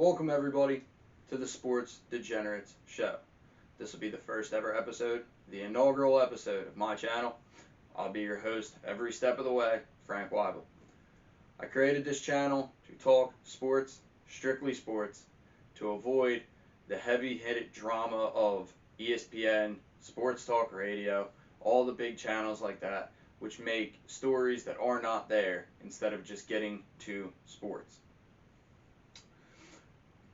Welcome everybody to the Sports Degenerates Show. This will be the first ever episode, the inaugural episode of my channel. I'll be your host every step of the way, Frank Weibel. I created this channel to talk sports, strictly sports, to avoid the heavy-hitted drama of ESPN, Sports Talk Radio, all the big channels like that, which make stories that are not there instead of just getting to sports.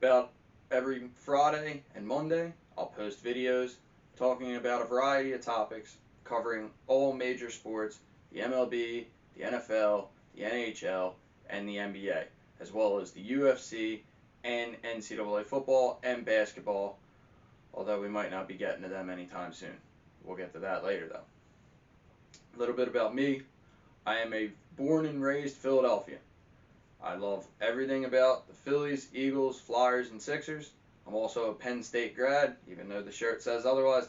About every Friday and Monday, I'll post videos talking about a variety of topics covering all major sports, the MLB, the NFL, the NHL, and the NBA, as well as the UFC and NCAA football and basketball, although we might not be getting to them anytime soon. We'll get to that later though. A little bit about me. I am a born and raised Philadelphian. I love everything about the Phillies, Eagles, Flyers, and Sixers. I'm also a Penn State grad, even though the shirt says otherwise.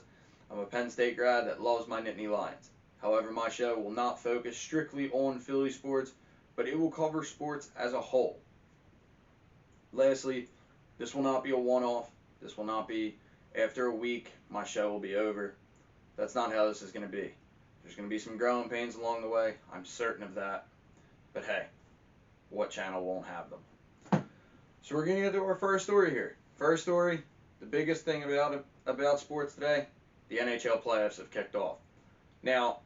I'm a Penn State grad that loves my Nittany Lions. However, my show will not focus strictly on Philly sports, but it will cover sports as a whole. Lastly, this will not be a one-off. This will not be after a week, my show will be over. That's not how this is going to be. There's going to be some growing pains along the way. I'm certain of that. But hey, what channel won't have them? So we're going to get to our first story here. First story, the biggest thing about sports today, the NHL Playoffs have kicked off. Now,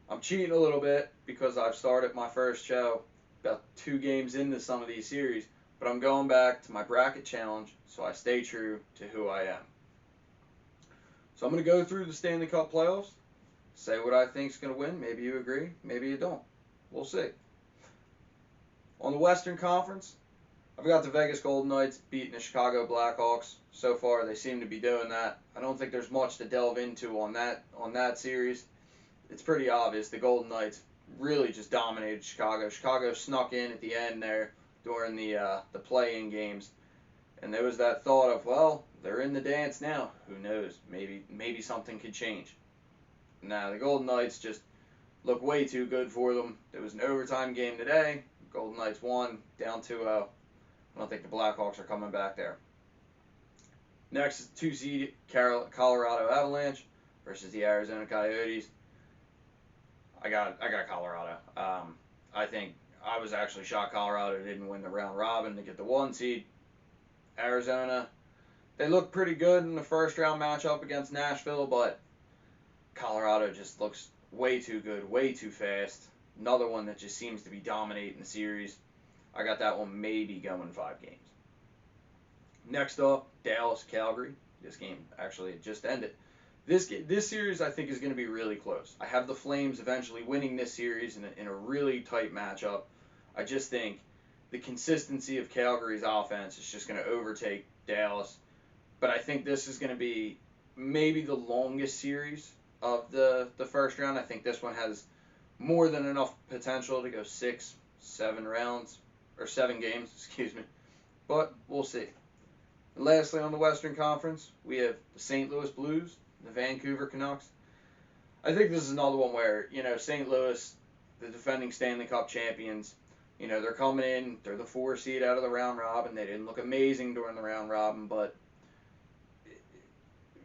I'm cheating a little bit because I've started my first show about 2 games into some of these series, but I'm going back to my bracket challenge so I stay true to who I am. So I'm going to go through the Stanley Cup Playoffs, say what I think is going to win. Maybe you agree, maybe you don't. We'll see. On the Western Conference, I've got the Vegas Golden Knights beating the Chicago Blackhawks. So far, they seem to be doing that. I don't think there's much to delve into on that series. It's pretty obvious. The Golden Knights really just dominated Chicago. Chicago snuck in at the end there during the play-in games, and there was that thought of, well, they're in the dance now. Who knows? Maybe something could change. Nah, the Golden Knights just look way too good for them. There was an overtime game today. Golden Knights won, down 2-0. I don't think the Blackhawks are coming back there. Next is 2-seed Colorado Avalanche versus the Arizona Coyotes. I got Colorado. I was actually shocked Colorado didn't win the round robin to get the 1 seed. Arizona, they looked pretty good in the first round matchup against Nashville, but Colorado just looks way too good, way too fast. Another one that just seems to be dominating the series. I got that one maybe going 5 games. Next up, Dallas, Calgary. This game actually just ended. This series I think is going to be really close. I have the Flames eventually winning this series in a really tight matchup. I just think the consistency of Calgary's offense is just going to overtake Dallas. But I think this is going to be maybe the longest series of the first round. I think this one has more than enough potential to go 6, 7 rounds, or 7 games, excuse me. But we'll see. And lastly, on the Western Conference, we have the St. Louis Blues, the Vancouver Canucks. I think this is another one where, St. Louis, the defending Stanley Cup champions, they're coming in, they're the 4 seed out of the round robin. They didn't look amazing during the round robin, but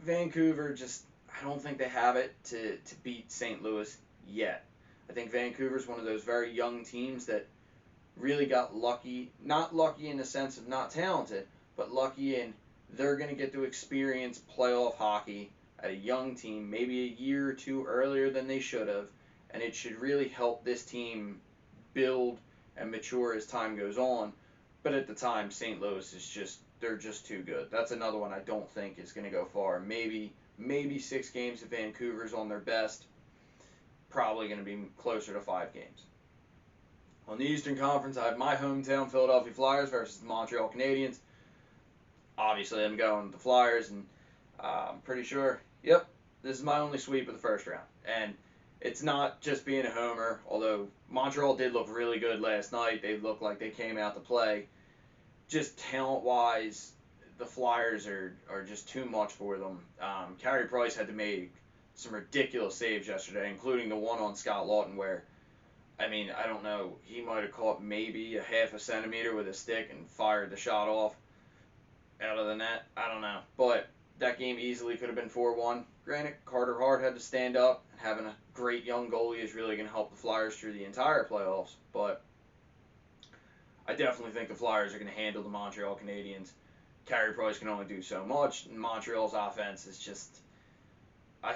Vancouver just, I don't think they have it to beat St. Louis yet. I think Vancouver's one of those very young teams that really got lucky. Not lucky in the sense of not talented, but lucky in they're going to get to experience playoff hockey at a young team, maybe a year or 2 earlier than they should have, and it should really help this team build and mature as time goes on. But at the time, St. Louis is they're just too good. That's another one I don't think is going to go far. Maybe 6 games if Vancouver's on their best. Probably going to be closer to 5 games. On the Eastern Conference, I have my hometown Philadelphia Flyers versus the Montreal Canadiens. Obviously, I'm going with the Flyers, and I'm pretty sure, yep, this is my only sweep of the first round. And it's not just being a homer, although Montreal did look really good last night. They looked like they came out to play. Just talent-wise, the Flyers are just too much for them. Carey Price had to make some ridiculous saves yesterday, including the one on Scott Laughton where, I don't know, he might have caught maybe a half a centimeter with a stick and fired the shot off. out of the net. I don't know. But that game easily could have been 4-1. Granted, Carter Hart had to stand up. Having a great young goalie is really going to help the Flyers through the entire playoffs. But I definitely think the Flyers are going to handle the Montreal Canadiens. Carey Price can only do so much. And Montreal's offense is just... I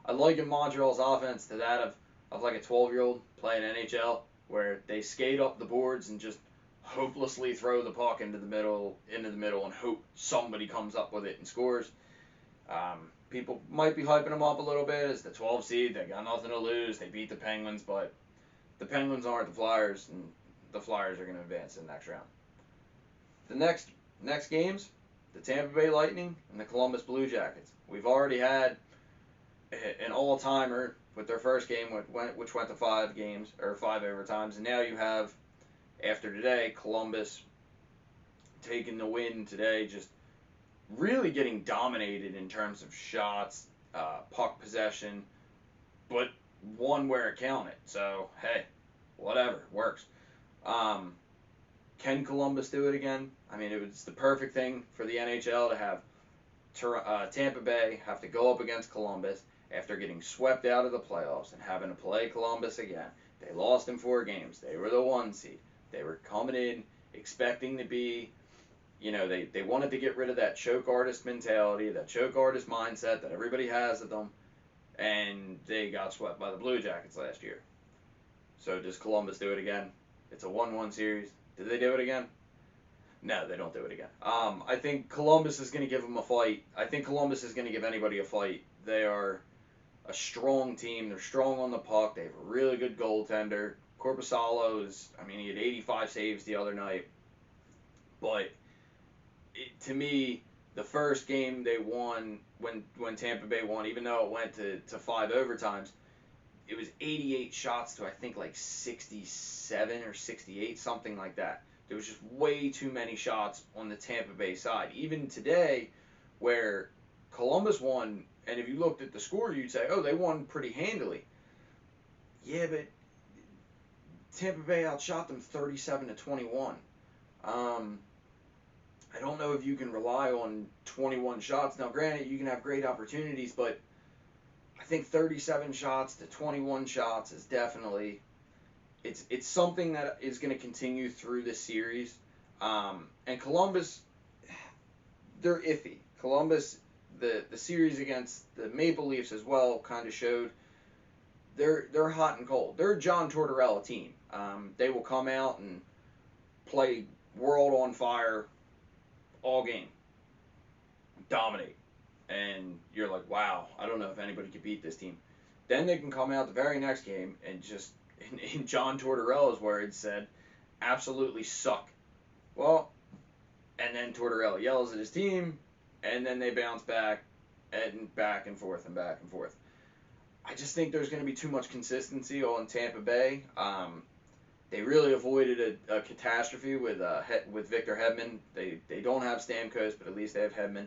I liken Montreal's offense to that of like a 12-year-old playing NHL, where they skate up the boards and just hopelessly throw the puck into the middle, and hope somebody comes up with it and scores. People might be hyping them up a little bit as the 12 seed. They got nothing to lose. They beat the Penguins, but the Penguins aren't the Flyers, and the Flyers are going to advance to the next round. The next games, the Tampa Bay Lightning and the Columbus Blue Jackets. We've already had an all-timer with their first game, which went to 5 games, or 5 overtimes, and now you have, after today, Columbus taking the win today, just really getting dominated in terms of shots, puck possession, but one where it counted. So, hey, whatever, works. Can Columbus do it again? I mean, it was the perfect thing for the NHL to have Tampa Bay have to go up against Columbus after getting swept out of the playoffs and having to play Columbus again. They lost in 4 games. They were the 1 seed. They were coming in expecting to be, they wanted to get rid of that choke artist mentality, that choke artist mindset that everybody has of them, and they got swept by the Blue Jackets last year. So does Columbus do it again? It's a 1-1 series. Did they do it again? No, they don't do it again. I think Columbus is going to give them a fight. I think Columbus is going to give anybody a fight. They are a strong team. They're strong on the puck. They have a really good goaltender. Korpisalo he had 85 saves the other night. But to me, the first game they won, when Tampa Bay won, even though it went to 5 overtimes, it was 88 shots to I think like 67 or 68, something like that. There was just way too many shots on the Tampa Bay side. Even today, where Columbus won, and if you looked at the score, you'd say, oh, they won pretty handily. Yeah, but Tampa Bay outshot them 37-21. I don't know if you can rely on 21 shots. Now, granted, you can have great opportunities, but I think 37 shots to 21 shots is definitely, it's something that is going to continue through this series. And Columbus, they're iffy. Columbus, the series against the Maple Leafs as well kind of showed they're hot and cold. They're a John Tortorella team. They will come out and play world on fire all game, dominate. And you're like, wow, I don't know if anybody could beat this team. Then they can come out the very next game and just, in John Tortorella's words, said, absolutely suck. Well, and then Tortorella yells at his team, and then they bounce back and forth and back and forth. I just think there's going to be too much consistency on Tampa Bay. They really avoided a catastrophe with Victor Hedman. They don't have Stamkos, but at least they have Hedman.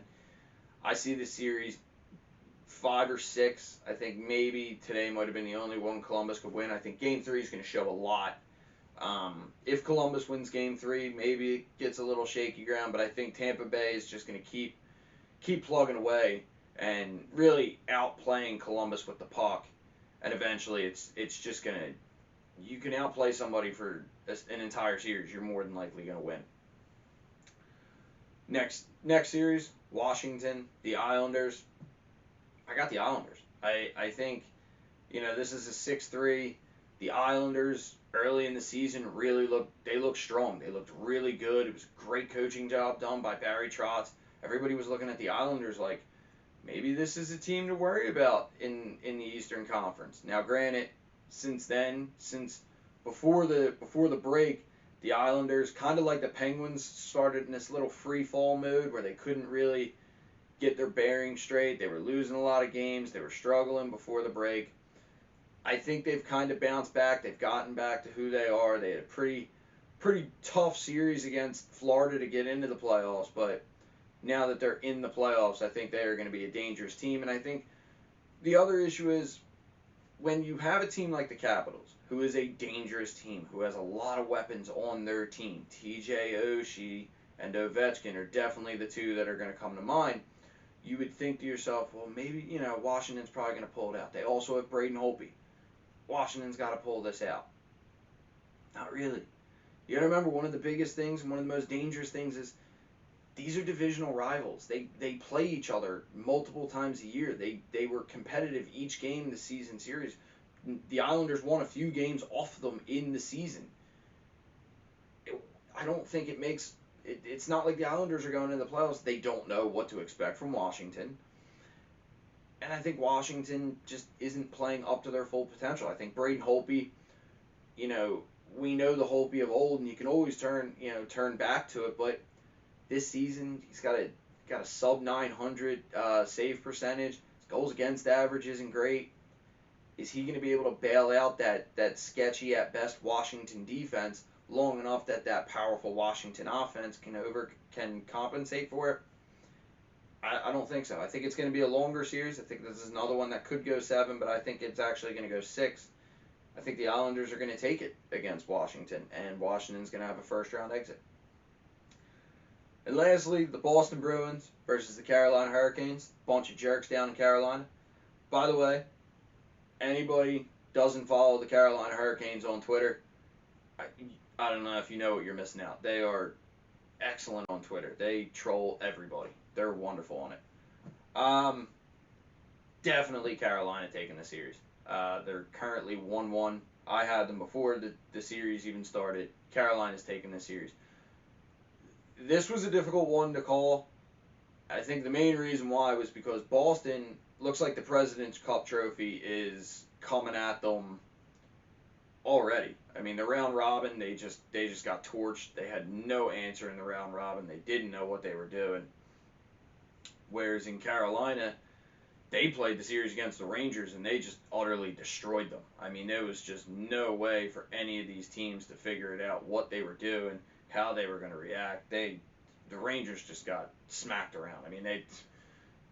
I see the series 5 or 6. I think maybe today might have been the only one Columbus could win. I think Game 3 is going to show a lot. If Columbus wins Game 3, maybe it gets a little shaky ground, but I think Tampa Bay is just going to keep plugging away and really outplaying Columbus with the puck. And eventually it's just going to, you can outplay somebody for an entire series, you're more than likely going to win. Next series, Washington, the Islanders. I got the Islanders. I think, this is a 6-3. The Islanders early in the season really looked strong. They looked really good. It was a great coaching job done by Barry Trotz. Everybody was looking at the Islanders like, maybe this is a team to worry about in the Eastern Conference. Now, granted, since before the break, the Islanders, kind of like the Penguins, started in this little free fall mode where they couldn't really get their bearings straight. They were losing a lot of games. They were struggling before the break. I think they've kind of bounced back. They've gotten back to who they are. They had a pretty tough series against Florida to get into the playoffs, but now that they're in the playoffs, I think they are going to be a dangerous team. And I think the other issue is when you have a team like the Capitals, who is a dangerous team, who has a lot of weapons on their team, TJ Oshie and Ovechkin are definitely the two that are going to come to mind. You would think to yourself, well, maybe, Washington's probably going to pull it out. They also have Braden Holtby. Washington's got to pull this out. Not really. You got to remember, one of the biggest things and one of the most dangerous things is these are divisional rivals. They play each other multiple times a year. They were competitive each game in the season series. The Islanders won a few games off them in the season. I don't think it makes... It's not like the Islanders are going into the playoffs. They don't know what to expect from Washington. And I think Washington just isn't playing up to their full potential. I think Braden Holtby, we know the Holtby of old, and you can always turn back to it. But this season, he's got a sub 900 save percentage. His goals against average isn't great. Is he going to be able to bail out that sketchy at best Washington defense long enough that powerful Washington offense can compensate for it? I don't think so. I think it's going to be a longer series. I think this is another one that could go 7, but I think it's actually going to go 6. I think the Islanders are going to take it against Washington, and Washington's going to have a first-round exit. And lastly, the Boston Bruins versus the Carolina Hurricanes. Bunch of jerks down in Carolina. By the way, anybody doesn't follow the Carolina Hurricanes on Twitter, I don't know if you know what you're missing out. They are excellent on Twitter. They troll everybody. They're wonderful on it. Definitely Carolina taking the series. They're currently 1-1. I had them before the series even started. Carolina's taking the series. This was a difficult one to call. I think the main reason why was because Boston looks like the President's Cup trophy is coming at them already. I mean, the round robin, they just got torched. They had no answer in the round robin. They didn't know what they were doing. Whereas in Carolina, they played the series against the Rangers and they just utterly destroyed them. I mean, there was just no way for any of these teams to figure it out, what they were doing, how they were going to react. The Rangers just got smacked around. I mean,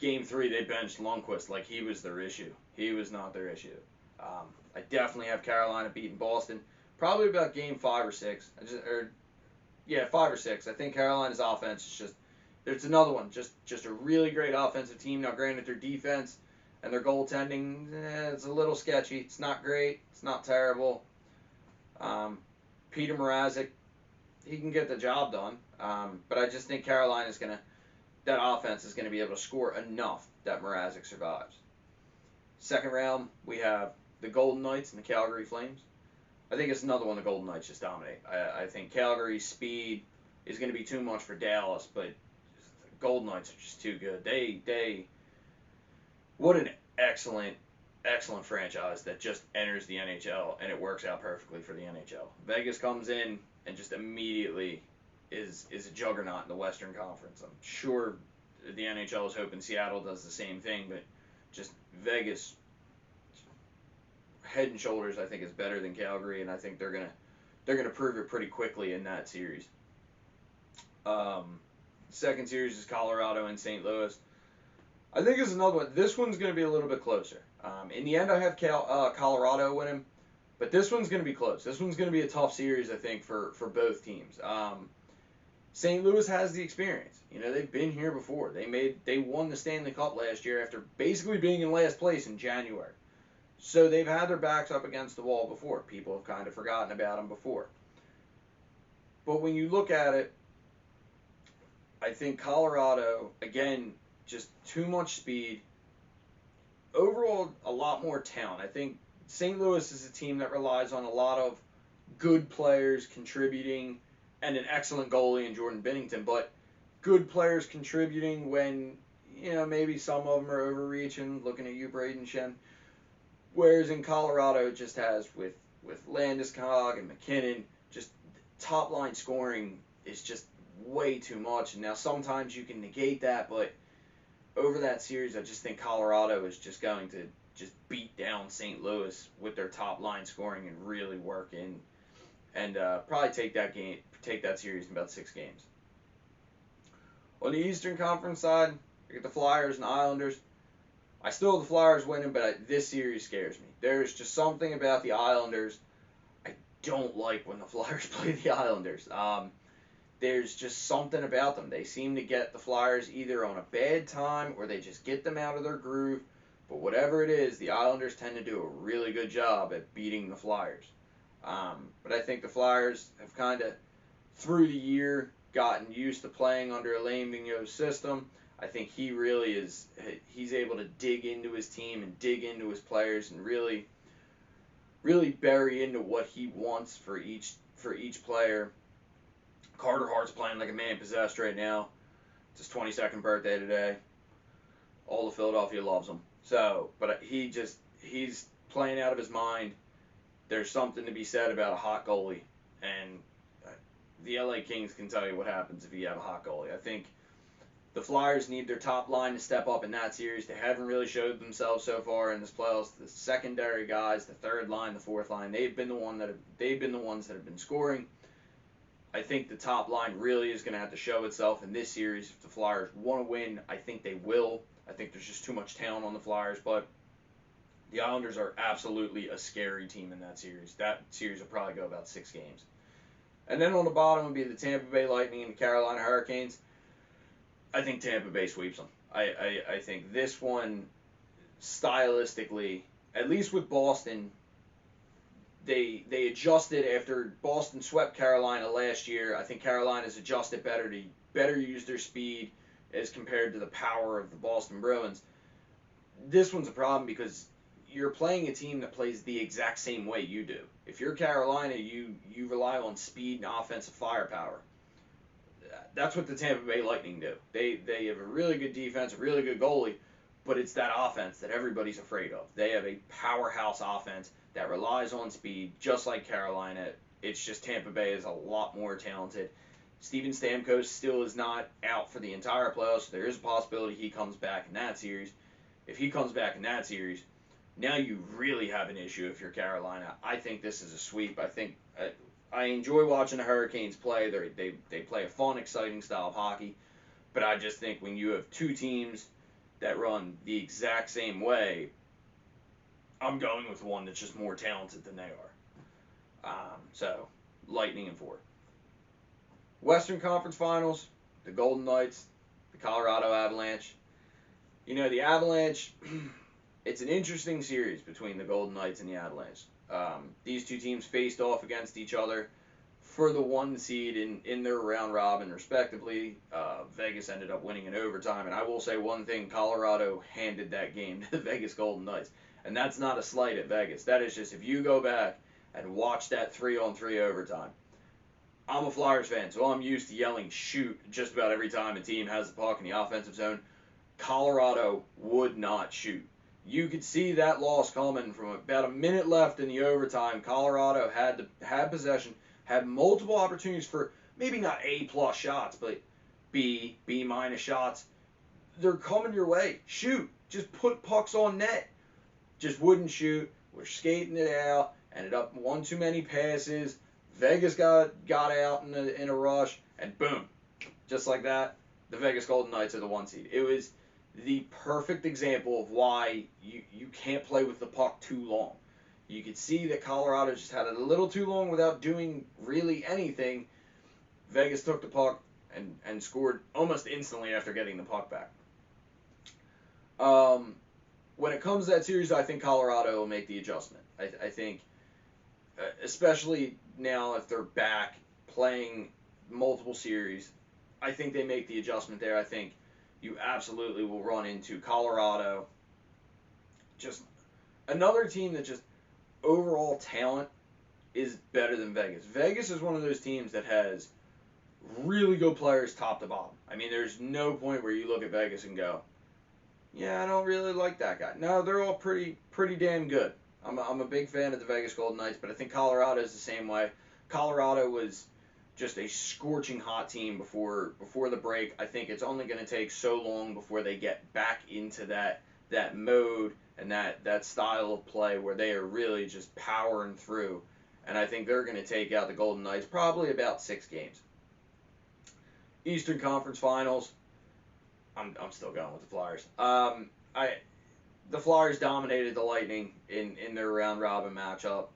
Game 3, they benched Lundqvist like he was their issue. He was not their issue. I definitely have Carolina beating Boston. Probably about Game 5 or 6. 5 or 6. I think Carolina's offense is just... There's another one. Just a really great offensive team. Now, granted, their defense and their goaltending, it's a little sketchy. It's not great. It's not terrible. Peter Mrazek, he can get the job done. But I just think Carolina's going to... That offense is going to be able to score enough that Mrazek survives. Second round, we have the Golden Knights and the Calgary Flames. I think it's another one the Golden Knights just dominate. I think Calgary's speed is going to be too much for Dallas, but the Golden Knights are just too good. What an excellent franchise that just enters the NHL, and it works out perfectly for the NHL. Vegas comes in and just immediately is a juggernaut in the Western Conference. I'm sure the NHL is hoping Seattle does the same thing, but just Vegas, head and shoulders, I think, is better than Calgary, and I think they're gonna prove it pretty quickly in that series. Second series is Colorado and St. Louis. I think it's another one. This one's going to be a little bit closer. In the end, I have Colorado winning, but this one's going to be close. This one's going to be a tough series, I think, for both teams. St. Louis has the experience. They've been here before. They won the Stanley Cup last year after basically being in last place in January. So they've had their backs up against the wall before. People have kind of forgotten about them before. But when you look at it, I think Colorado, again, just too much speed. Overall, a lot more talent. I think St. Louis is a team that relies on a lot of good players contributing and an excellent goalie in Jordan Binnington, but good players contributing when, maybe some of them are overreaching, looking at you, Braden Shen. Whereas in Colorado, it just has, with Landeskog and McKinnon, just top-line scoring is just way too much. And now sometimes you can negate that, but over that series, I just think Colorado is just going to just beat down St. Louis with their top-line scoring and really work in, and probably take that series in about 6 games. On the Eastern Conference side, you get the Flyers and the Islanders. I still have the Flyers winning, but this series scares me. There's just something about the Islanders I don't like when the Flyers play the Islanders. there's just something about them. They seem to get the Flyers either on a bad time or they just get them out of their groove. But whatever it is, the Islanders tend to do a really good job at beating the Flyers. But I think the Flyers have kind of, through the year, gotten used to playing under Alain Vigneault's system. I think he really is, he's able to dig into his team and dig into his players and really, really bury into what he wants for each player. Carter Hart's playing like a man possessed right now. It's his 22nd birthday today. All of Philadelphia loves him. So, but he's playing out of his mind. There's something to be said about a hot goalie, and the LA Kings can tell you what happens if you have a hot goalie. I think the Flyers need their top line to step up in that series. They haven't really showed themselves so far in this playoffs. The secondary guys, the third line, the fourth line, they've been the ones that have been scoring. I think the top line really is going to have to show itself in this series. If the Flyers want to win, I think they will. I think there's just too much talent on the Flyers, but the Islanders are absolutely a scary team in that series. That series will probably go about 6 games. And then on the bottom would be the Tampa Bay Lightning and the Carolina Hurricanes. I think Tampa Bay sweeps them. I think this one, stylistically, at least with Boston, they adjusted after Boston swept Carolina last year. I think Carolina's adjusted better to better use their speed as compared to the power of the Boston Bruins. This one's a problem because you're playing a team that plays the exact same way you do. If you're Carolina, you rely on speed and offensive firepower. That's what the Tampa Bay Lightning do. They have a really good defense, a really good goalie, but it's that offense that everybody's afraid of. They have a powerhouse offense that relies on speed, just like Carolina. It's just Tampa Bay is a lot more talented. Steven Stamkos still is not out for the entire playoffs. So there is a possibility he comes back in that series. If he comes back in that series, now you really have an issue if you're Carolina. I think this is a sweep. I enjoy watching the Hurricanes play. They play a fun, exciting style of hockey. But I just think when you have two teams that run the exact same way, I'm going with one that's just more talented than they are. So, Lightning in 4. Western Conference Finals, the Golden Knights, the Colorado Avalanche. You know, the Avalanche, it's an interesting series between the Golden Knights and the Avalanche. These two teams faced off against each other for the 1 seed in their round robin, respectively. Vegas ended up winning in overtime, and I will say one thing, Colorado handed that game to the Vegas Golden Knights. And that's not a slight at Vegas. That is just, if you go back and watch that 3-on-3 overtime, I'm a Flyers fan, so I'm used to yelling shoot just about every time a team has the puck in the offensive zone. Colorado would not shoot. You could see that loss coming from about a minute left in the overtime. Colorado had possession, had multiple opportunities for maybe not A+ shots, but B- shots. They're coming your way. Shoot. Just put pucks on net. Just wouldn't shoot. We're skating it out. Ended up one too many passes. Vegas got out in a rush, and boom, just like that, the Vegas Golden Knights are the 1 seed. It was the perfect example of why you can't play with the puck too long. You could see that Colorado just had it a little too long without doing really anything. Vegas took the puck and scored almost instantly after getting the puck back. When it comes to that series, I think Colorado will make the adjustment. I think, especially now if they're back playing multiple series, I think they make the adjustment there. I think you absolutely will run into Colorado. Just another team that just overall talent is better than Vegas. Vegas is one of those teams that has really good players top to bottom. I mean, there's no point where you look at Vegas and go, yeah, I don't really like that guy. No, they're all pretty damn good. I'm a big fan of the Vegas Golden Knights, but I think Colorado is the same way. Colorado was just a scorching hot team before the break. I think it's only going to take so long before they get back into that mode and that style of play where they are really just powering through. And I think they're going to take out the Golden Knights probably about 6 games. Eastern Conference Finals, I'm still going with the Flyers. The Flyers dominated the Lightning in their round robin matchup.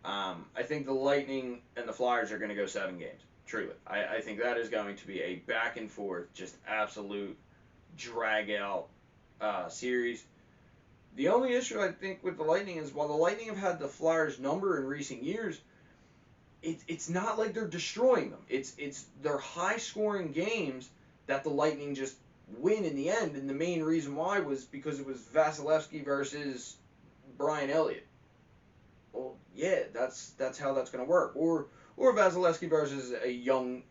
I think the Lightning and the Flyers are going to go 7 games. Truly. I think that is going to be a back and forth, just absolute drag out series. The only issue I think with the Lightning is while the Lightning have had the Flyers' number in recent years, it's not like they're destroying them. It's their high scoring games that the Lightning just win in the end, and the main reason why was because it was Vasilevsky versus Brian Elliott. Well, yeah, that's how that's going to work. Or Vasilevsky versus a young,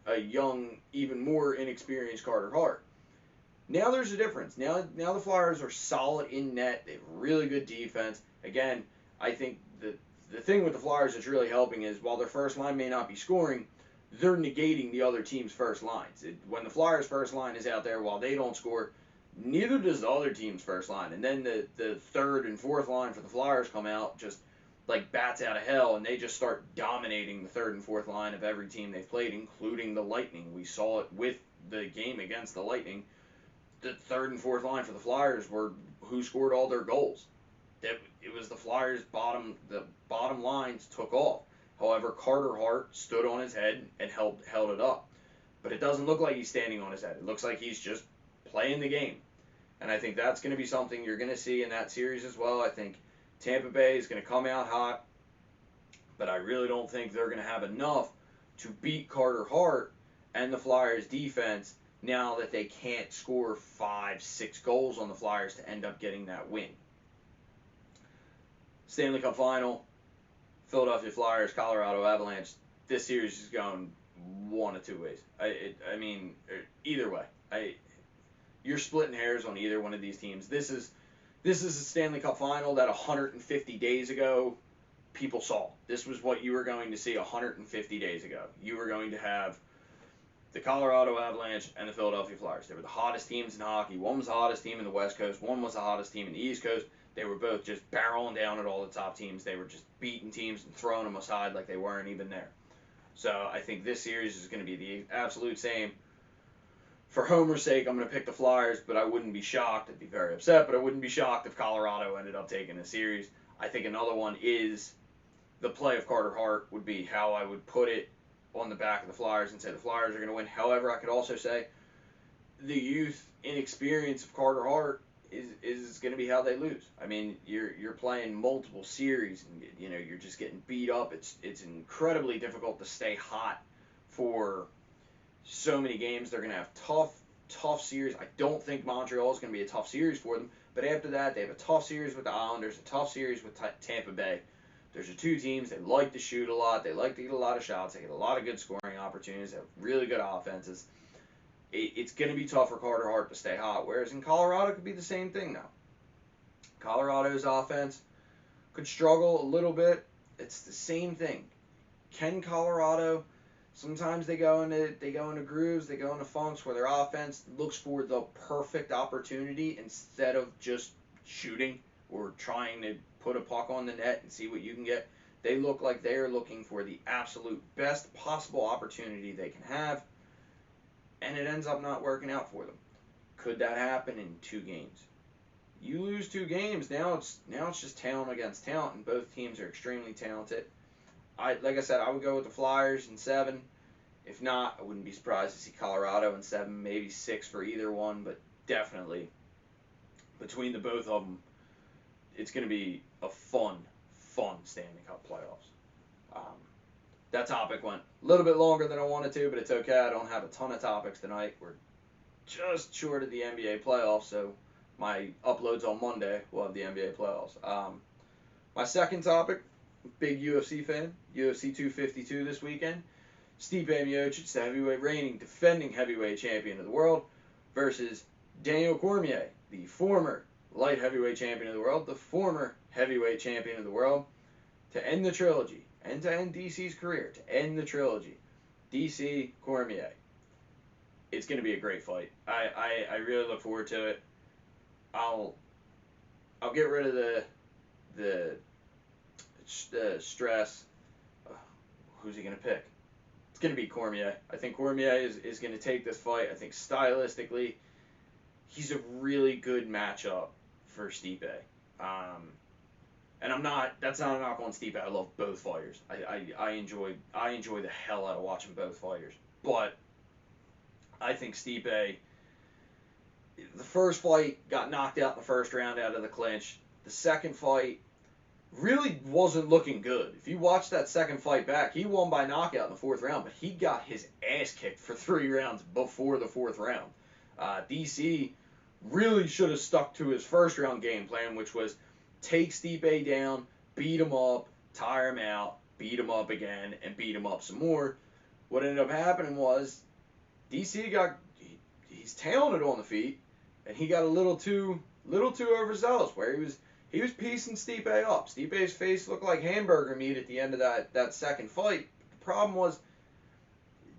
even more inexperienced Carter Hart. Now there's a difference. Now the Flyers are solid in net. They have really good defense. Again, I think the thing with the Flyers that's really helping is while their first line may not be scoring, they're negating the other team's first lines. When the Flyers' first line is out there, while they don't score, neither does the other team's first line. And then the third and fourth line for the Flyers come out just like bats out of hell, and they just start dominating the third and fourth line of every team they've played, including the Lightning. We saw it with the game against the Lightning. The third and fourth line for the Flyers were who scored all their goals. It was the Flyers' the bottom lines took off. However, Carter Hart stood on his head and held it up. But it doesn't look like he's standing on his head. It looks like he's just playing the game. And I think that's going to be something you're going to see in that series as well. I think Tampa Bay is going to come out hot, but I really don't think they're going to have enough to beat Carter Hart and the Flyers' defense now that they can't score 5-6 goals on the Flyers to end up getting that win. Stanley Cup Final, Philadelphia Flyers, Colorado Avalanche. This series is going one of two ways. Either way. You're splitting hairs on either one of these teams. This is a Stanley Cup Final that 150 days ago people saw. This was what you were going to see 150 days ago. You were going to have the Colorado Avalanche and the Philadelphia Flyers. They were the hottest teams in hockey. One was the hottest team in the West Coast. One was the hottest team in the East Coast. They were both just barreling down at all the top teams. They were just beating teams and throwing them aside like they weren't even there. So I think this series is going to be the absolute same. For Homer's sake, I'm going to pick the Flyers, but I wouldn't be shocked. I'd be very upset, but I wouldn't be shocked if Colorado ended up taking the series. I think another one is the play of Carter Hart would be how I would put it on the back of the Flyers and say the Flyers are going to win. However, I could also say the youth inexperience of Carter Hart is going to be how they lose. I mean, you're playing multiple series, and you're just getting beat up. It's incredibly difficult to stay hot for so many games. They're going to have tough series. I don't think Montreal is going to be a tough series for them, but after that, they have a tough series with the Islanders, a tough series with Tampa Bay. There's the two teams. They like to shoot a lot. They like to get a lot of shots. They get a lot of good scoring opportunities. They have really good offenses. It's going to be tough for Carter Hart to stay hot, whereas in Colorado it could be the same thing now. Colorado's offense could struggle a little bit. It's the same thing. Can Colorado, sometimes they go into grooves, they go into funks where their offense looks for the perfect opportunity instead of just shooting or trying to put a puck on the net and see what you can get. They look like they are looking for the absolute best possible opportunity they can have, and it ends up not working out for them. Could that happen in 2 games? You lose 2 games, now it's just talent against talent, and both teams are extremely talented. Like I said, I would go with the Flyers in 7. If not, I wouldn't be surprised to see Colorado in 7, maybe 6 for either one, but definitely between the both of them, it's going to be a fun Stanley Cup playoffs. That topic went a little bit longer than I wanted to, but it's okay. I don't have a ton of topics tonight. We're just short of the NBA playoffs, so my uploads on Monday will have the NBA playoffs. My second topic, big UFC fan, UFC 252 this weekend. Stipe Miocic, the reigning defending heavyweight champion of the world, versus Daniel Cormier, the former light heavyweight champion of the world, the former heavyweight champion of the world, to end the trilogy, and to end DC's career, to end the trilogy. DC, Cormier. It's going to be a great fight. I really look forward to it. I'll get rid of the stress. Who's he going to pick? It's going to be Cormier. I think Cormier is going to take this fight. I think stylistically, he's a really good matchup for Stipe. And that's not a knock on Stipe. I love both fighters. I enjoy the hell out of watching both fighters. But I think Stipe, the first fight, got knocked out in the first round out of the clinch. The second fight really wasn't looking good. If you watch that second fight back, he won by knockout in the fourth round, but he got his ass kicked for 3 rounds before the fourth round. DC really should have stuck to his first round game plan, which was take Stipe down, beat him up, tire him out, beat him up again, and beat him up some more. What ended up happening was DC he's talented on the feet, and he got a little too overzealous, where he was piecing Stipe up. Stipe's face looked like hamburger meat at the end of that second fight. The problem was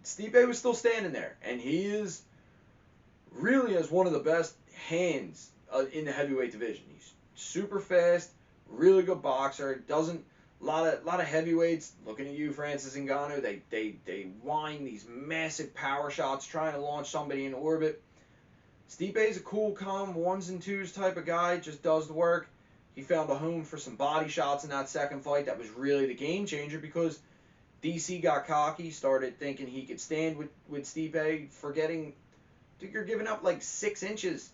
Stipe was still standing there, and he is really has one of the best hands in the heavyweight division. He's super fast, really good boxer. Doesn't a lot of heavyweights looking at you, Francis Ngannou. They whine these massive power shots trying to launch somebody in orbit. Stipe's a cool, calm ones and twos type of guy. Just does the work. He found a home for some body shots in that second fight. That was really the game changer, because DC got cocky, started thinking he could stand with Stipe, forgetting, dude, you're giving up like 6 inches.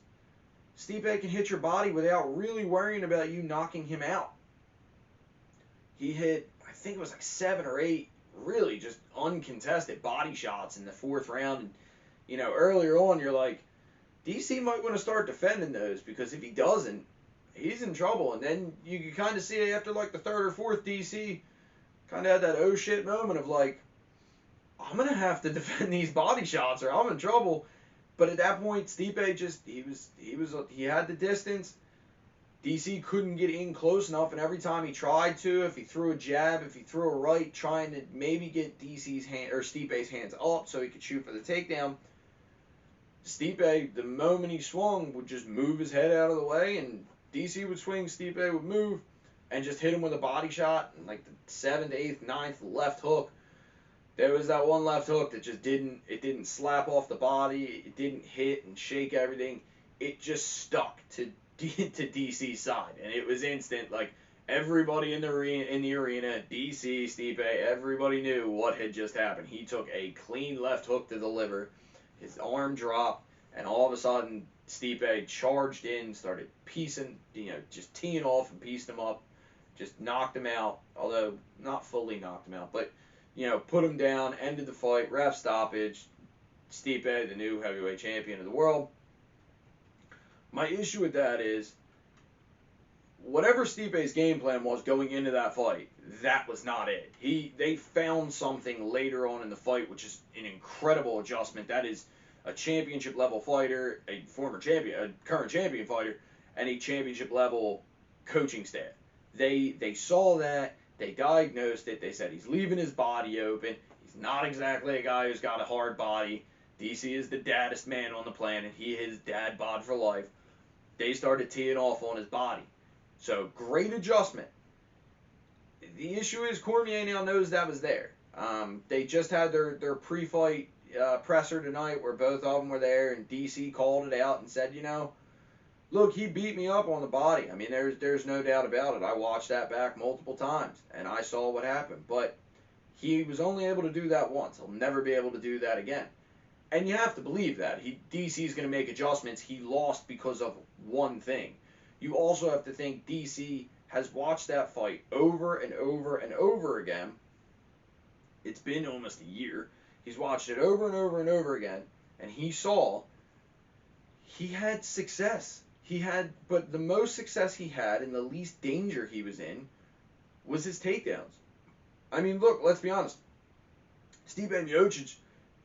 Stipe can hit your body without really worrying about you knocking him out. He hit, I think it was like 7 or 8, really just uncontested body shots in the fourth round. And, earlier on, you're like, DC might want to start defending those, because if he doesn't, he's in trouble. And then you can kind of see after like the third or fourth, DC kind of had that oh shit moment of like, I'm going to have to defend these body shots or I'm in trouble. But at that point, Stipe just, he had the distance. DC couldn't get in close enough, and every time he tried to, if he threw a jab, if he threw a right, trying to maybe get Stipe's hands up so he could shoot for the takedown, Stipe, the moment he swung, would just move his head out of the way, and DC would swing, Stipe would move, and just hit him with a body shot, and like the 7th, 8th, 9th left hook. There was that one left hook that just didn't slap off the body, it didn't hit and shake everything, it just stuck to DC's side, and it was instant. Like, everybody in the arena, DC, Stipe, everybody knew what had just happened. He took a clean left hook to the liver, his arm dropped, and all of a sudden, Stipe charged in, started piecing, just teeing off and pieced him up, just knocked him out, although not fully knocked him out, but, put him down, ended the fight, ref stoppage, Stipe, the new heavyweight champion of the world. My issue with that is, whatever Stipe's game plan was going into that fight, that was not it. They found something later on in the fight, which is an incredible adjustment. That is a championship level fighter, a former champion, a current champion fighter, and a championship level coaching staff. They saw that, they diagnosed it, they said he's leaving his body open, he's not exactly a guy who's got a hard body, DC is the daddest man on the planet, he is dad bod for life. They started teeing off on his body. So, great adjustment. The issue is Cormier now knows that was there. They just had their pre-fight presser tonight where both of them were there, and DC called it out and said, look, he beat me up on the body. I mean, there's no doubt about it. I watched that back multiple times, and I saw what happened. But he was only able to do that once. He'll never be able to do that again. And you have to believe that. DC's going to make adjustments. He lost because of one thing. You also have to think DC has watched that fight over and over and over again. It's been almost a year. He's watched it over and over and over again, and he saw he had success. But the most success he had and the least danger he was in was his takedowns. I mean, look, let's be honest. Stipe Miocic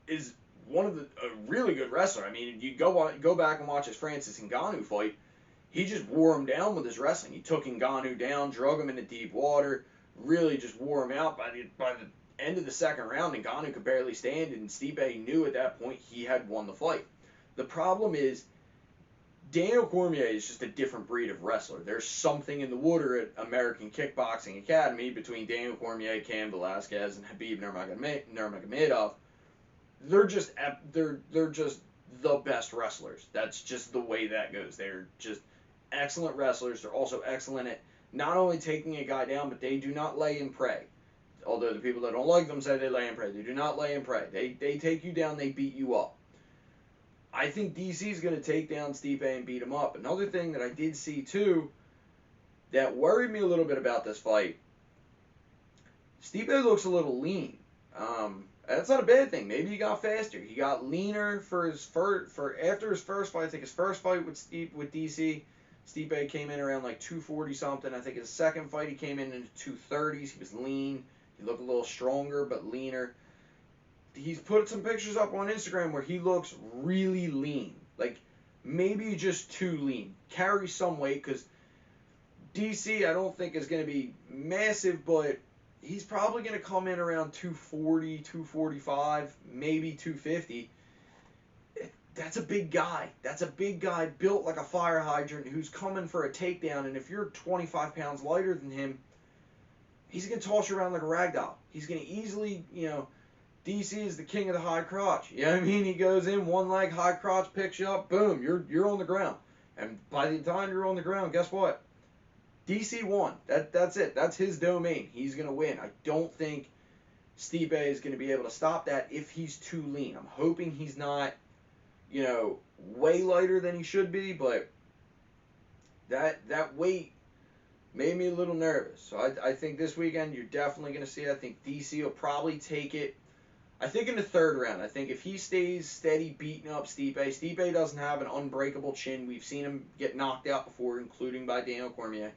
is a really good wrestler. I mean, you go back and watch his Francis Ngannou fight. He just wore him down with his wrestling. He took Ngannou down, drug him into deep water, really just wore him out. By the end of the second round, Ngannou could barely stand, and Stipe knew at that point he had won the fight. The problem is, Daniel Cormier is just a different breed of wrestler. There's something in the water at American Kickboxing Academy between Daniel Cormier, Cam Velasquez, and Khabib Nurmagomedov. They're just the best wrestlers. That's just the way that goes. They're just excellent wrestlers. They're also excellent at not only taking a guy down, but they do not lay and pray. Although the people that don't like them say they lay and pray. They do not lay and pray. They take you down, they beat you up. I think DC is going to take down Stipe and beat him up. Another thing that I did see too that worried me a little bit about this fight, Stipe looks a little lean. That's not a bad thing. Maybe he got faster. He got leaner for after his first fight. I think his first fight with DC, Stipe came in around like 240 something. I think his second fight he came in the 230s. He was lean. He looked a little stronger but leaner. He's put some pictures up on Instagram where he looks really lean. Like maybe just too lean. Carry some weight because DC I don't think is going to be massive, but he's probably going to come in around 240, 245, maybe 250. That's a big guy. That's a big guy built like a fire hydrant who's coming for a takedown. And if you're 25 pounds lighter than him, he's going to toss you around like a rag doll. He's going to easily, DC is the king of the high crotch. You know what I mean? He goes in, one leg, high crotch, picks you up, boom, you're on the ground. And by the time you're on the ground, guess what? DC won. That's it. That's his domain. He's going to win. I don't think Stipe is going to be able to stop that if he's too lean. I'm hoping he's not, way lighter than he should be, but that weight made me a little nervous. So I think this weekend you're definitely going to see it. I think DC will probably take it, I think in the third round. I think if he stays steady beating up Stipe doesn't have an unbreakable chin. We've seen him get knocked out before, including by Daniel Cormier.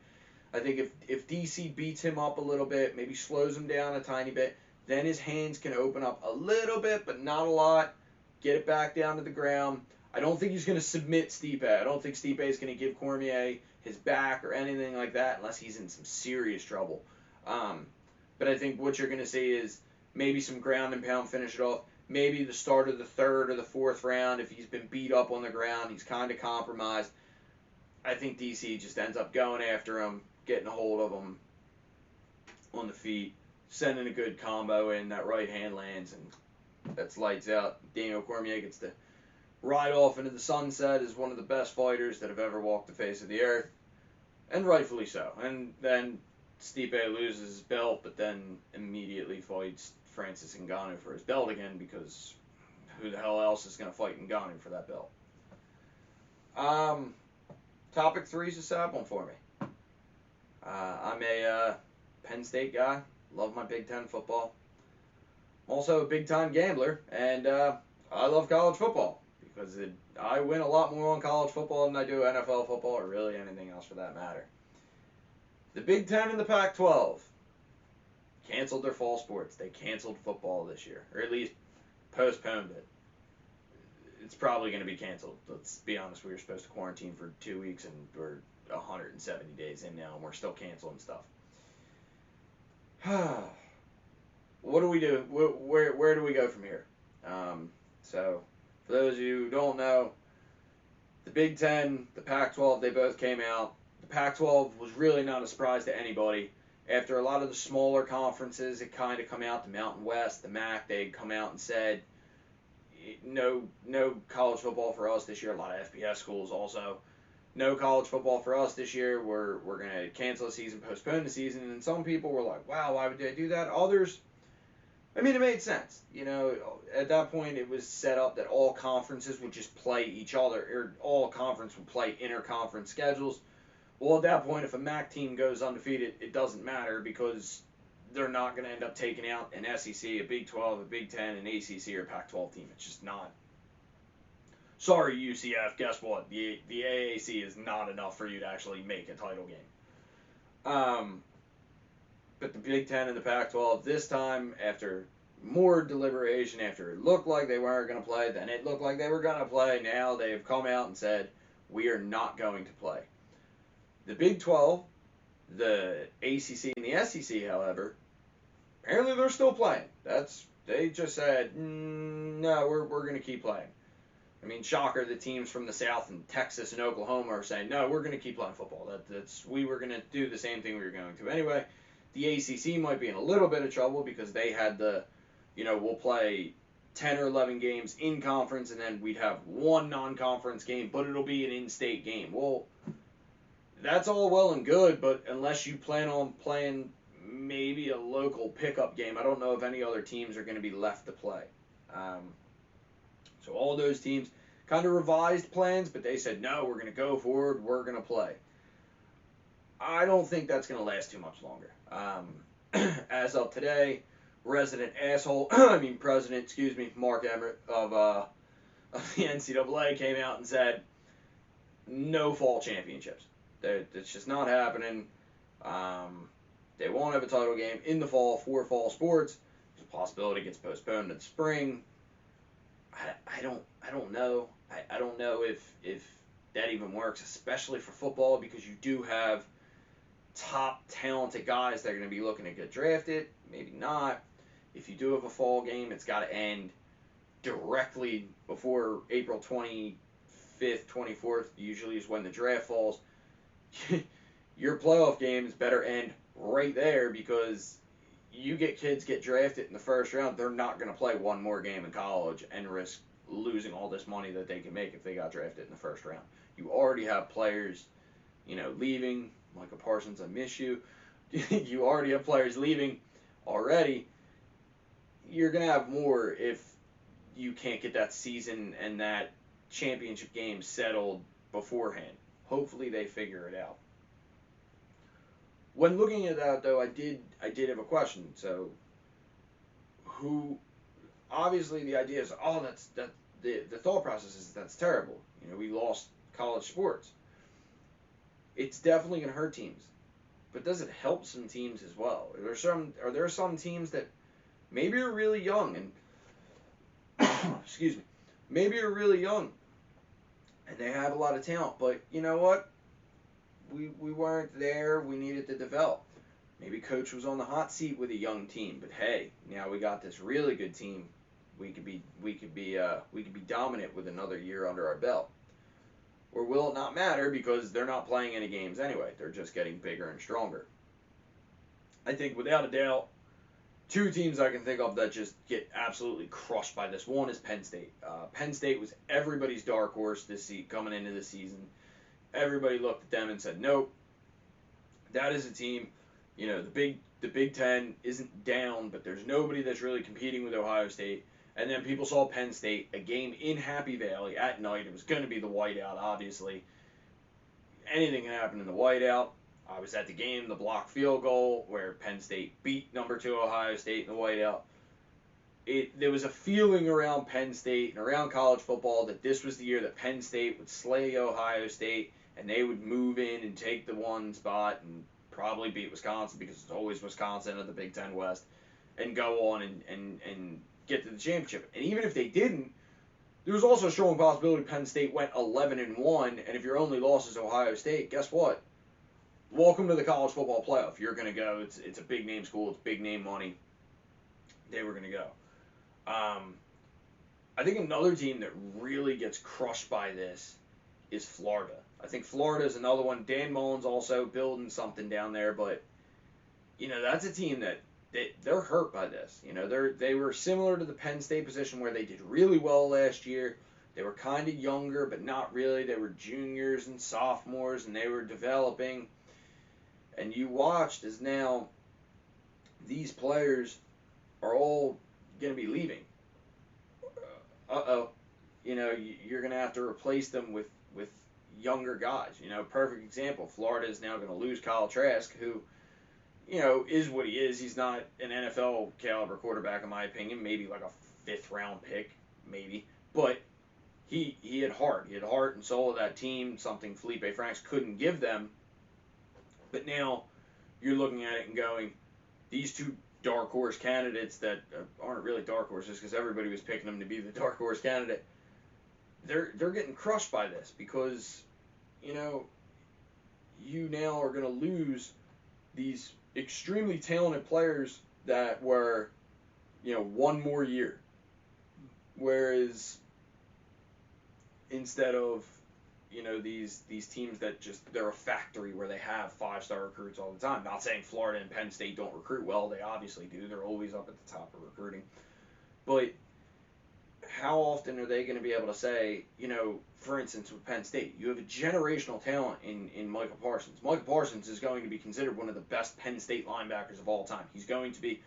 I think if DC beats him up a little bit, maybe slows him down a tiny bit, then his hands can open up a little bit, but not a lot. Get it back down to the ground. I don't think he's going to submit Stipe. I don't think Stipe is going to give Cormier his back or anything like that unless he's in some serious trouble. But I think what you're going to see is maybe some ground and pound, finish it off. Maybe the start of the third or the fourth round, if he's been beat up on the ground, he's kind of compromised. I think DC just ends up going after him, getting a hold of him on the feet, sending a good combo in, that right hand lands, and that's lights out. Daniel Cormier gets to ride off into the sunset as one of the best fighters that have ever walked the face of the earth, and rightfully so. And then Stipe loses his belt, but then immediately fights Francis Ngannou for his belt again, because who the hell else is going to fight Ngannou for that belt? Topic 3 is a sad one for me. I'm a Penn State guy. Love my Big Ten football. I'm also a big-time gambler, and I love college football because I win a lot more on college football than I do NFL football or really anything else for that matter. The Big Ten and the Pac-12 canceled their fall sports. They canceled football this year, or at least postponed it. It's probably going to be canceled. Let's be honest. We were supposed to quarantine for 2 weeks, and we're 170 days in now, and we're still canceling stuff. What do we do? Where do we go from here? So, for those of you who don't know, the Big Ten, the Pac-12, they both came out. The Pac-12 was really not a surprise to anybody. After a lot of the smaller conferences had kind of come out, the Mountain West, the MAC, they had come out and said, no college football for us this year. A lot of FBS schools also. No college football for us this year. We're going to cancel the season, postpone the season. And some people were like, wow, why would they do that? Others, I mean, it made sense. At that point, it was set up that all conferences would just play each other, or all conference would play inter-conference schedules. Well, at that point, if a MAC team goes undefeated, it doesn't matter because they're not going to end up taking out an SEC, a Big 12, a Big 10, an ACC, or Pac-12 team. It's just not. Sorry, UCF, guess what? The AAC is not enough for you to actually make a title game. But the Big 10 and the Pac-12, this time, after more deliberation, after it looked like they weren't going to play, then it looked like they were going to play, now they have come out and said, we are not going to play. The Big 12, the ACC, and the SEC, however, apparently they're still playing. They just said, no, we're going to keep playing. I mean, shocker, the teams from the South and Texas and Oklahoma are saying, no, we're going to keep playing football. We were going to do the same thing we were going to anyway. The ACC might be in a little bit of trouble because they had we'll play 10 or 11 games in conference and then we'd have one non-conference game, but it'll be an in-state game. Well, that's all well and good, but unless you plan on playing maybe a local pickup game, I don't know if any other teams are going to be left to play. Um, so all those teams kind of revised plans, but they said, no, we're going to go forward, we're going to play. I don't think that's going to last too much longer. As of today, president, Mark Emmert of the NCAA came out and said, no fall championships. It's just not happening. They won't have a title game in the fall for fall sports. There's a possibility it gets postponed in the spring. I don't know. I don't know if that even works, especially for football, because you do have top talented guys that are going to be looking to get drafted. Maybe not. If you do have a fall game, it's got to end directly before April 25th, 24th, usually is when the draft falls. Your playoff games better end right there, because you get kids get drafted in the first round, they're not going to play one more game in college and risk losing all this money that they can make if they got drafted in the first round. You already have players, leaving. Micah Parsons, I miss you. You already have players leaving already. You're going to have more if you can't get that season and that championship game settled beforehand. Hopefully they figure it out. When looking at that, though, I did have a question. So, obviously the idea is, the thought process is that's terrible. We lost college sports. It's definitely going to hurt teams, but does it help some teams as well? Are there some teams that maybe are really young and maybe are really young and they have a lot of talent, but you know what? We weren't there. We needed to develop. Maybe coach was on the hot seat with a young team, but hey, now we got this really good team. We could be dominant with another year under our belt. Or will it not matter because they're not playing any games anyway? They're just getting bigger and stronger. I think without a doubt, two teams I can think of that just get absolutely crushed by this. One is Penn State. Penn State was everybody's dark horse coming into the season. Everybody looked at them and said, nope, that is a team. The Big Ten isn't down, but there's nobody that's really competing with Ohio State. And then people saw Penn State, a game in Happy Valley at night. It was going to be the whiteout, obviously. Anything can happen in the whiteout. I was at the game, the blocked field goal, where Penn State beat number 2 Ohio State in the whiteout. There was a feeling around Penn State and around college football that this was the year that Penn State would slay Ohio State and they would move in and take the 1 spot and probably beat Wisconsin, because it's always Wisconsin at the Big Ten West, and go on and get to the championship. And even if they didn't, there was also a strong possibility Penn State went 11-1, and if your only loss is Ohio State, guess what? Welcome to the college football playoff. You're going to go. It's a big name school. It's big name money. They were going to go. I think another team that really gets crushed by this is Florida. I think Florida is another one. Dan Mullen's also building something down there, but that's a team that they're hurt by this. They were similar to the Penn State position where they did really well last year. They were kind of younger, but not really. They were juniors and sophomores, and they were developing. And you watched as now these players are all going to be leaving. You're going to have to replace them with younger guys. Perfect example. Florida is now going to lose Kyle Trask, who is what he is. He's not an NFL caliber quarterback, in my opinion. Maybe like a 5th round pick, maybe. But he had heart. He had heart and soul of that team, something Felipe Franks couldn't give them. But now you're looking at it and going, these two dark horse candidates that aren't really dark horses because everybody was picking them to be the dark horse candidate, they're getting crushed by this because, you now are going to lose these extremely talented players that were, 1 more year. Whereas instead of, these teams that they're a factory where they have 5-star recruits all the time. Not saying Florida and Penn State don't recruit well. They obviously do. They're always up at the top of recruiting. But how often are they going to be able to say, for instance, with Penn State, you have a generational talent in Michael Parsons. Michael Parsons is going to be considered one of the best Penn State linebackers of all time. He's going to be,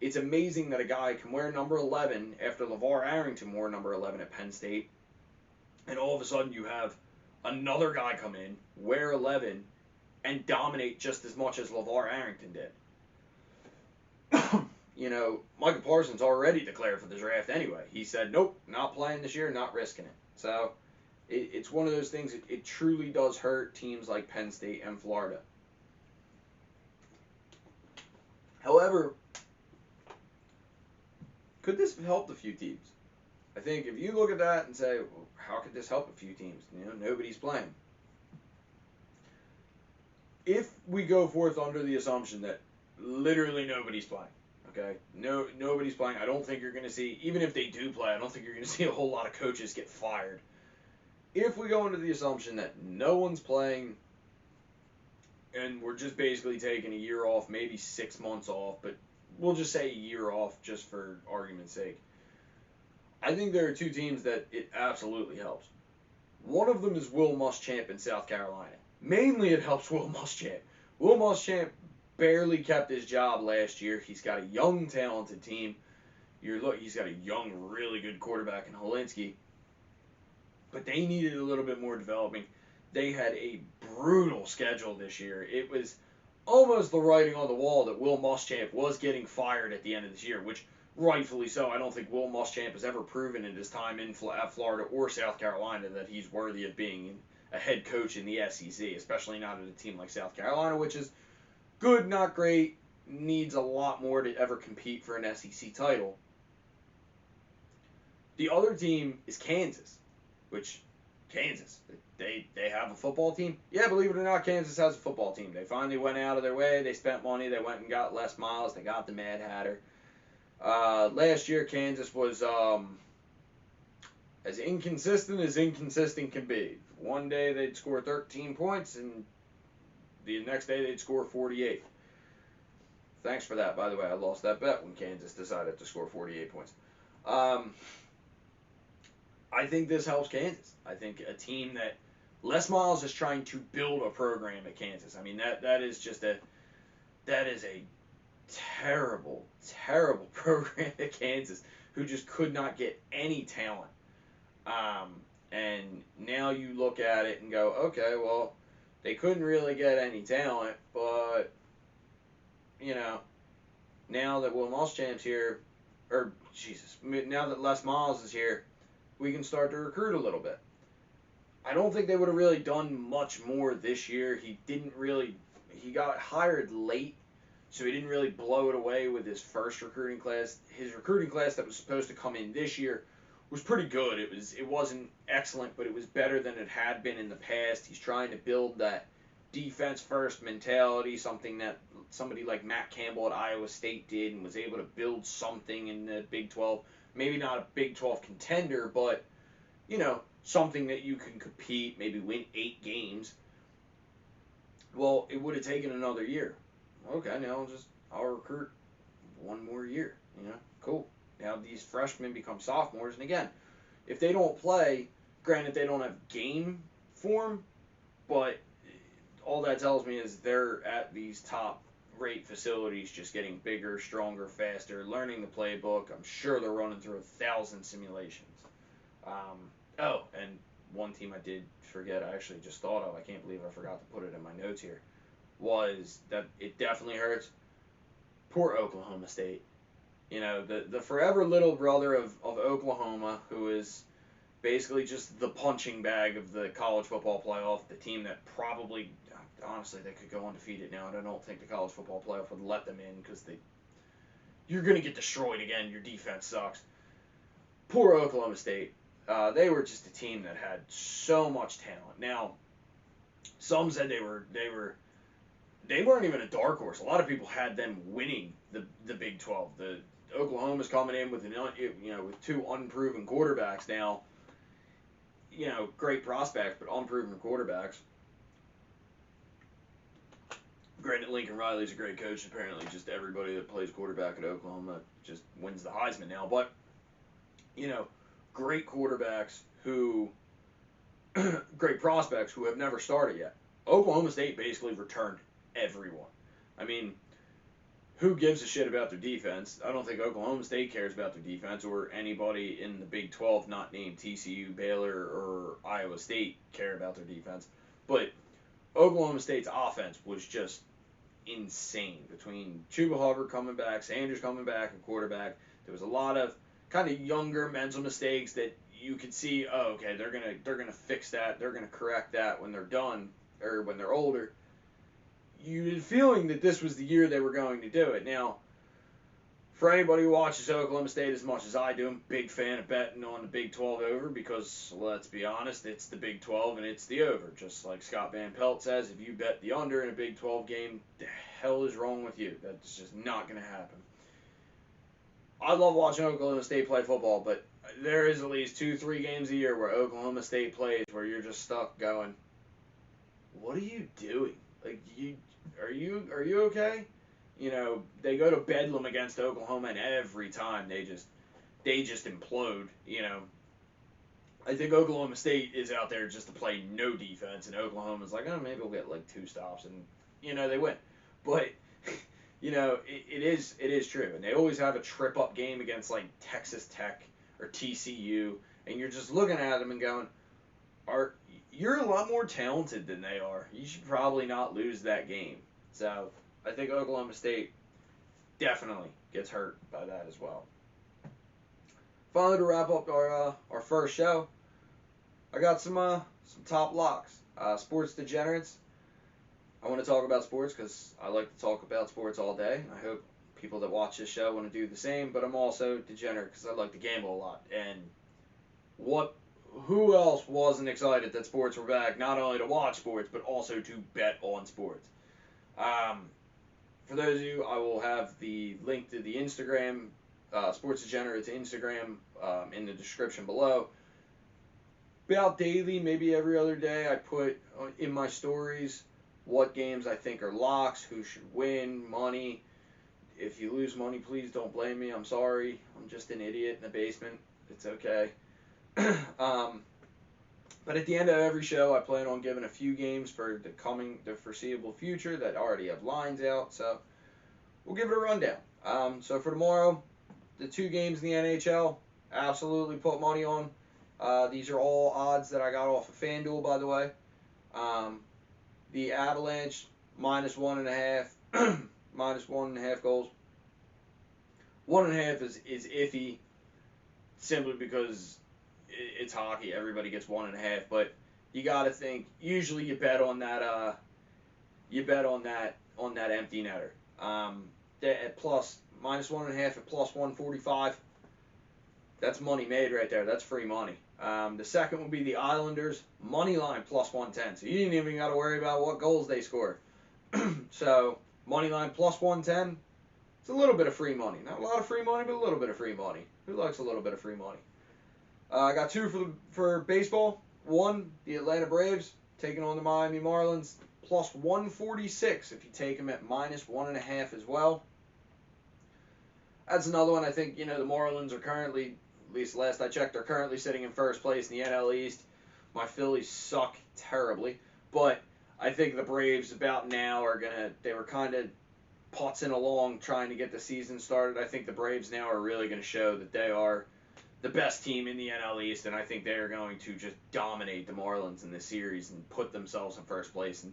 it's amazing that a guy can wear number 11 after LeVar Arrington wore number 11 at Penn State, and all of a sudden you have another guy come in, wear 11, and dominate just as much as LeVar Arrington did. Michael Parsons already declared for the draft anyway. He said, nope, not playing this year, not risking it. So it's one of those things, it truly does hurt teams like Penn State and Florida. However, could this have helped a few teams? I think if you look at that and say, well, how could this help a few teams? Nobody's playing. If we go forth under the assumption that literally nobody's playing, okay? Nobody's playing. I don't think you're going to see, even if they do play, I don't think you're going to see a whole lot of coaches get fired. If we go into the assumption that no one's playing and we're just basically taking a year off, maybe 6 months off, but we'll just say a year off just for argument's sake, I think there are two teams that it absolutely helps. One of them is Will Muschamp in South Carolina. Mainly it helps Will Muschamp. Will Muschamp barely kept his job last year. He's got a young, talented team. He's got a young, really good quarterback in Helinski. But they needed a little bit more developing. They had a brutal schedule this year. It was almost the writing on the wall that Will Muschamp was getting fired at the end of this year, which rightfully so. I don't think Will Muschamp has ever proven in his time at Florida or South Carolina that he's worthy of being a head coach in the SEC, especially not at a team like South Carolina, which is good, not great, needs a lot more to ever compete for an SEC title. The other team is Kansas, they have a football team. Yeah, believe it or not, Kansas has a football team. They finally went out of their way. They spent money. They went and got Les Miles. They got the Mad Hatter. Last year, Kansas was as inconsistent can be. One day they'd score 13 points, and the next day they'd score 48. Thanks for that, by the way. I lost that bet when Kansas decided to score 48 points. I think this helps Kansas. I think a team that Les Miles is trying to build a program at Kansas. I mean, that is a terrible, terrible program at Kansas who just could not get any talent. And now you look at it and go, okay, well, they couldn't really get any talent, but, now that Will Muschamp's here, now that Les Miles is here, we can start to recruit a little bit. I don't think they would have really done much more this year. He got hired late, so he didn't really blow it away with his first recruiting class. His recruiting class that was supposed to come in this year was pretty good. It wasn't excellent, but it was better than it had been in the past. He's trying to build that defense first mentality, something that somebody like Matt Campbell at Iowa State did and was able to build something in the Big 12. Maybe not a Big 12 contender, but something that you can compete, maybe win 8 games. Well, it would have taken another year. Okay, now I'll recruit one more year. Cool. Now these freshmen become sophomores, and again, if they don't play, granted they don't have game form, but all that tells me is they're at these top rate facilities just getting bigger, stronger, faster, learning the playbook. I'm sure they're running through 1,000 simulations. And one team I did forget, I actually just thought of, I can't believe I forgot to put it in my notes here, was that it definitely hurts. Poor Oklahoma State. The forever little brother of Oklahoma, who is basically just the punching bag of the college football playoff, the team that probably, honestly, they could go undefeated now, and I don't think the college football playoff would let them in because you're going to get destroyed again. Your defense sucks. Poor Oklahoma State. They were just a team that had so much talent. Now, some said they weren't even a dark horse. A lot of people had them winning the Big 12. The Oklahoma's coming in with with 2 unproven quarterbacks now. Great prospects, but unproven quarterbacks. Granted, Lincoln Riley's a great coach. Apparently, just everybody that plays quarterback at Oklahoma just wins the Heisman now. But you know, great quarterbacks who, great prospects who have never started yet. Oklahoma State basically returned everyone. I mean, who gives a shit about their defense? I don't think Oklahoma State cares about their defense, or anybody in the Big 12 not named TCU, Baylor, or Iowa State care about their defense. But Oklahoma State's offense was just insane. Between Chuba Hubbard coming back, Sanders coming back, and quarterback, there was a lot of kind of younger mental mistakes that you could see. Oh, okay, they're gonna fix that. They're gonna correct that when they're done or when they're older. You had a feeling that this was the year they were going to do it. Now, for anybody who watches Oklahoma State as much as I do, I'm a big fan of betting on the Big 12 over because, let's be honest, it's the Big 12 and it's the over. Just like Scott Van Pelt says, if you bet the under in a Big 12 game, the hell is wrong with you? That's just not going to happen. I love watching Oklahoma State play football, but there is at least 2-3 games a year where Oklahoma State plays where you're just stuck going, what are you doing? Like, are you okay? You know, they go to Bedlam against Oklahoma, and every time they just implode. You know, I think Oklahoma State is out there just to play no defense, and Oklahoma's like, oh, maybe we'll get like 2 stops, and you know they win. But you know, it is true, and they always have a trip up game against like Texas Tech or TCU, and you're just looking at them and going, you're a lot more talented than they are. You should probably not lose that game. So I think Oklahoma State definitely gets hurt by that as well. Finally, to wrap up our first show, I got some top locks. Sports degenerates. I want to talk about sports because I like to talk about sports all day. I hope people that watch this show want to do the same. But I'm also degenerate because I like to gamble a lot. And who else wasn't excited that sports were back? Not only to watch sports, but also to bet on sports. For those of you, I will have the link to the Instagram, Sports Degenerates Instagram, in the description below. About daily, maybe every other day, I put in my stories what games I think are locks, who should win, money. If you lose money, please don't blame me. I'm sorry. I'm just an idiot in the basement. It's okay. But at the end of every show, I plan on giving a few games for the foreseeable future that already have lines out. So we'll give it a rundown. So for tomorrow, the 2 games in the NHL, absolutely put money on. These are all odds that I got off of FanDuel, by the way. The Avalanche, -1.5, -1.5 goals. 1.5 is iffy, simply because it's hockey. Everybody gets 1.5, but you got to think. Usually, you bet on that. On that empty netter. At plus -1.5 at plus 145. That's money made right there. That's free money. The second would be the Islanders money line plus 110. So you didn't even got to worry about what goals they score. So money line plus 110. It's a little bit of free money. Not a lot of free money, but a little bit of free money. Who likes a little bit of free money? I got 2 for baseball. 1, the Atlanta Braves taking on the Miami Marlins, plus 146 if you take them at -1.5 as well. That's another one. I think, the Marlins are currently, at least last I checked, they're currently sitting in first place in the NL East. My Phillies suck terribly, but I think the Braves about now they were kind of putzing along trying to get the season started. I think the Braves now are really going to show that they are the best team in the NL East, and I think they are going to just dominate the Marlins in this series and put themselves in first place. And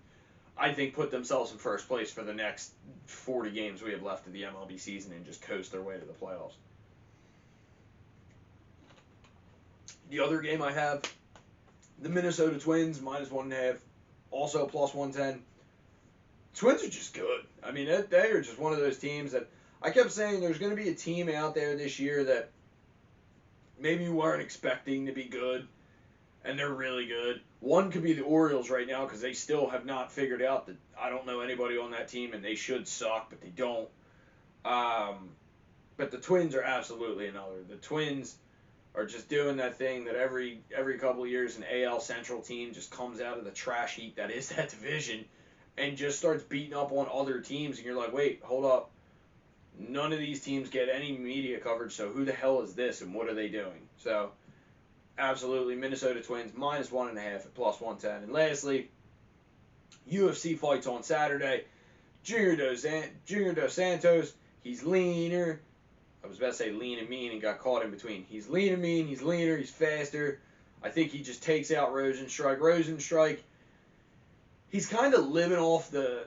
I think put themselves in first place for the next 40 games we have left of the MLB season and just coast their way to the playoffs. The other game I have, the Minnesota Twins, -1.5, also plus 110. Twins are just good. I mean, they are just one of those teams that I kept saying there's going to be a team out there this year that maybe you weren't expecting to be good, and they're really good. One could be the Orioles right now because they still have not figured out that I don't know anybody on that team, and they should suck, but they don't. But the Twins are absolutely another. The Twins are just doing that thing that every couple of years an AL Central team just comes out of the trash heap that is that division and just starts beating up on other teams, and you're like, wait, hold up. None of these teams get any media coverage, so who the hell is this and what are they doing? So, absolutely, Minnesota Twins -1.5 at +110. And lastly, UFC fights on Saturday. Junior Dos Santos, he's leaner. I was about to say lean and mean and got caught in between. He's lean and mean, he's leaner, he's faster. I think he just takes out Rosenstrike. Rosenstrike, he's kind of living off the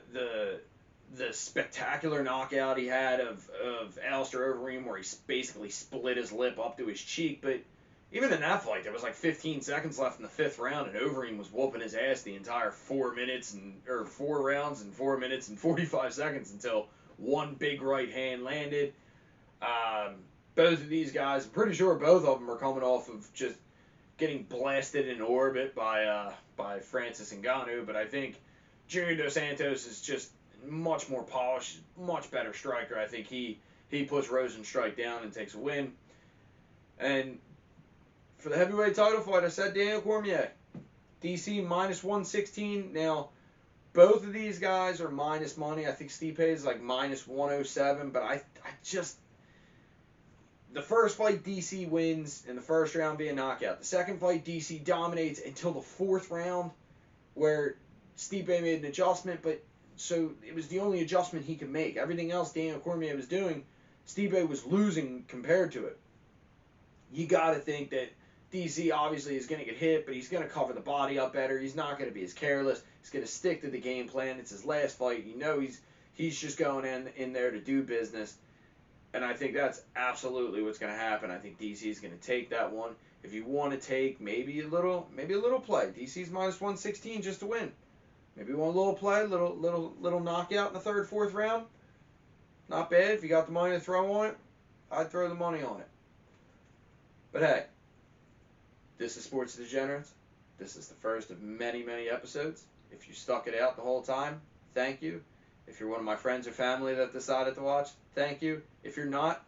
spectacular knockout he had of Alistair Overeem, where he basically split his lip up to his cheek. But even in that fight, there was like 15 seconds left in the 5th round, and Overeem was whooping his ass the entire 4 rounds and 4 minutes and 45 seconds until one big right hand landed. Both of these guys, I'm pretty sure both of them are coming off of just getting blasted in orbit by Francis Ngannou, but I think Junior Dos Santos is just much more polished, much better striker. I think he puts Rosenstrike down and takes a win. And for the heavyweight title fight, I said Daniel Cormier. DC -116. Now, both of these guys are minus money. I think Stipe is like -107, but I just... The first fight, DC wins in the first round via knockout. The second fight, DC dominates until the 4th round, where Stipe made an adjustment, but so it was the only adjustment he could make. Everything else Daniel Cormier was doing, Stipe was losing compared to it. You got to think that DC obviously is going to get hit, but he's going to cover the body up better. He's not going to be as careless. He's going to stick to the game plan. It's his last fight. You know he's just going in there to do business. And I think that's absolutely what's going to happen. I think DC is going to take that one. If you want to take maybe a little play, DC's -116 just to win. Maybe one little play, little knockout in the 3rd, 4th round. Not bad. If you got the money to throw on it, I'd throw the money on it. But hey, this is Sports Degenerates. This is the first of many, many episodes. If you stuck it out the whole time, thank you. If you're one of my friends or family that decided to watch, thank you. If you're not,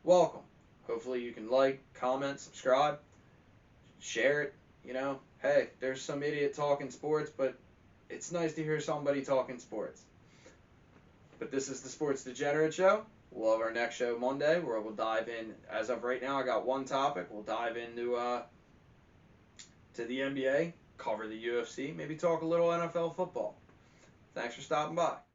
welcome. Hopefully you can like, comment, subscribe, share it. You know, hey, there's some idiot talking sports, but it's nice to hear somebody talking sports. But this is the Sports Degenerate Show. We'll have our next show Monday, where we'll dive in. As of right now, I got one topic. We'll dive into to the NBA, cover the UFC, maybe talk a little NFL football. Thanks for stopping by.